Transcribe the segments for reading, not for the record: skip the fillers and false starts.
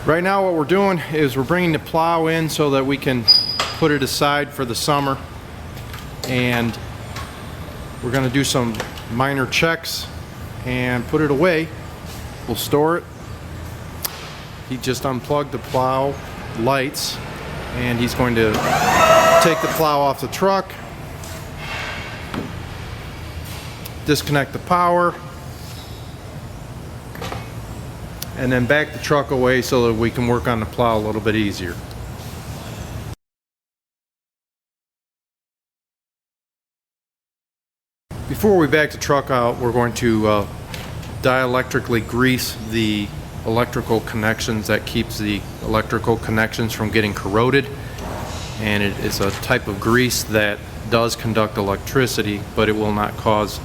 Right now what we're doing is we're bringing the plow in so that we can put it aside for the summer, and we're going to do some minor checks and put it away. We'll store it. He just unplugged the plow lights and he's going to take the plow off the truck, disconnect the power, and then back the truck away so that we can work on the plow a little bit easier. Before we back the truck out, we're going to dielectrically grease the electrical connections. That keeps the electrical connections from getting corroded, and it is a type of grease that does conduct electricity, but it will not cause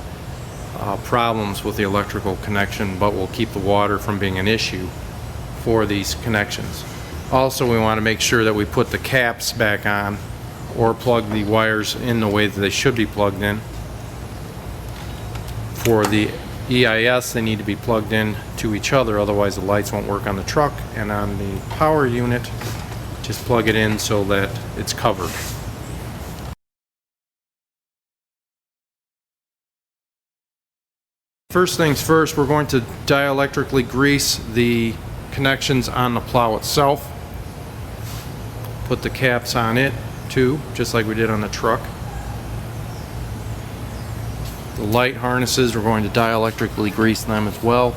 problems with the electrical connection, but will keep the water from being an issue for these connections. Also, we want to make sure that we put the caps back on or plug the wires in the way that they should be plugged in. For the EIS, they need to be plugged in to each other, otherwise the lights won't work on the truck. And on the power unit, just plug it in so that it's covered. First things first, we're going to dielectrically grease the connections on the plow itself. Put the caps on it too, just like we did on the truck. The light harnesses, we're going to dielectrically grease them as well.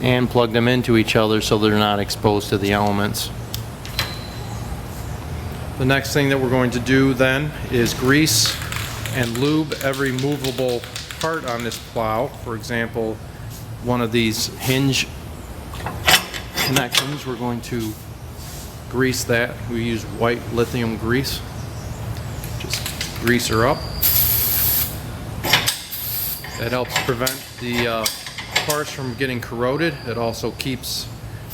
And plug them into each other so they're not exposed to the elements. The next thing that we're going to do then is grease and lube every movable part on this plow. For example, one of these hinge connections, we're going to grease that. We use white lithium grease. Just grease her up. That helps prevent the parts from getting corroded. It also keeps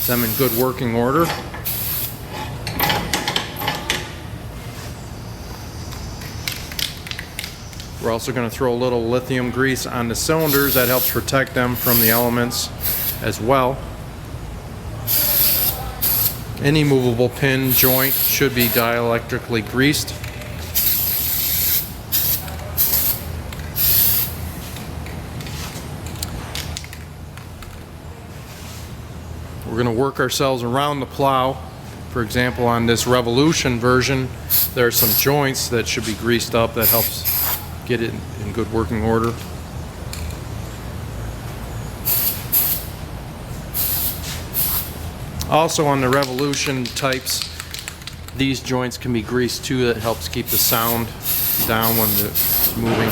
them in good working order. We're also going to throw a little lithium grease on the cylinders. That helps protect them from the elements as well. Any movable pin joint should be dielectrically greased. We're going to work ourselves around the plow. For example, on this Revolution version, there are some joints that should be greased up. That helps get it in good working order. Also on the Revolution types, these joints can be greased too. That helps keep the sound down when it's moving.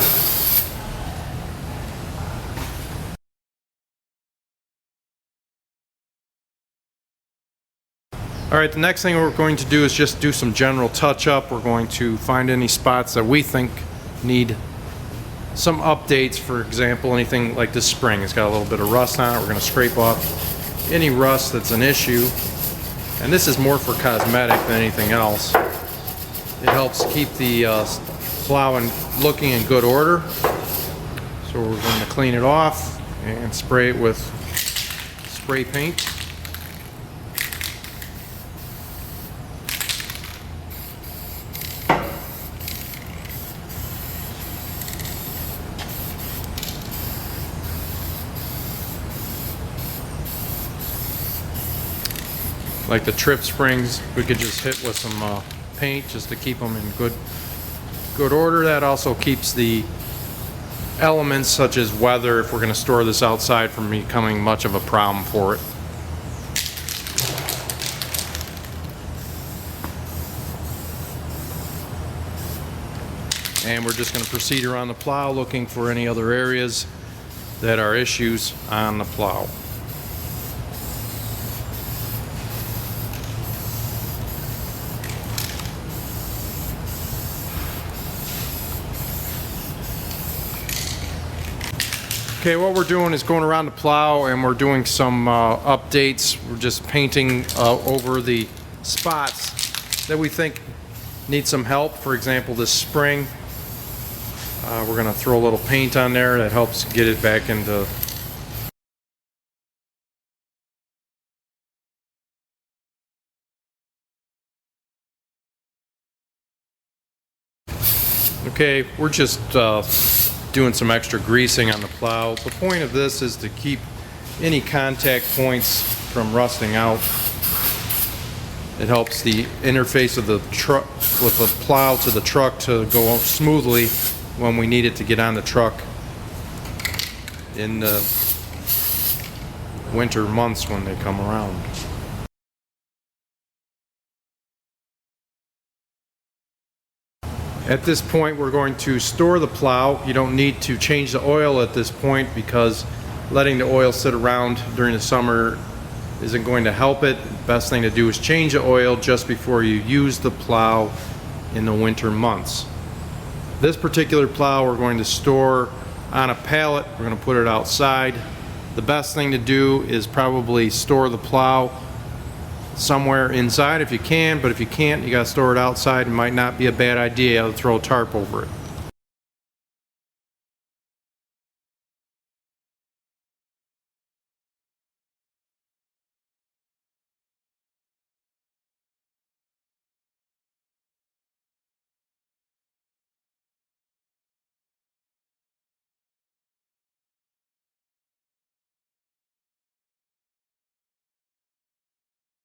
Alright, the next thing we're going to do is just do some general touch-up. We're going to find any spots that we think need some updates. For example, anything like this spring, it's got a little bit of rust on it. We're going to scrape off any rust that's an issue, and this is more for cosmetic than anything else. It helps keep the plow looking in good order. So we're going to clean it off and spray it with spray paint. Like the trip springs, we could just hit with some paint just to keep them in good order. That also keeps the elements such as weather, if we're going to store this outside, from becoming much of a problem for it. And we're just going to proceed around the plow looking for any other areas that are issues on the plow. Okay, what we're doing is going around the plow and we're doing some updates. We're just painting over the spots that we think need some help. For example, this spring, we're going to throw a little paint on there that helps get it back into Okay, we're just doing some extra greasing on the plow. The point of this is to keep any contact points from rusting out. It helps the interface of the truck with the plow to the truck to go smoothly when we need it to get on the truck in the winter months when they come around. At this point, we're going to store the plow. You don't need to change the oil at this point because letting the oil sit around during the summer isn't going to help it. The best thing to do is change the oil just before you use the plow in the winter months. This particular plow we're going to store on a pallet. We're going to put it outside. The best thing to do is probably store the plow somewhere inside if you can, but if you can't, you got to store it outside. It might not be a bad idea to throw a tarp over it.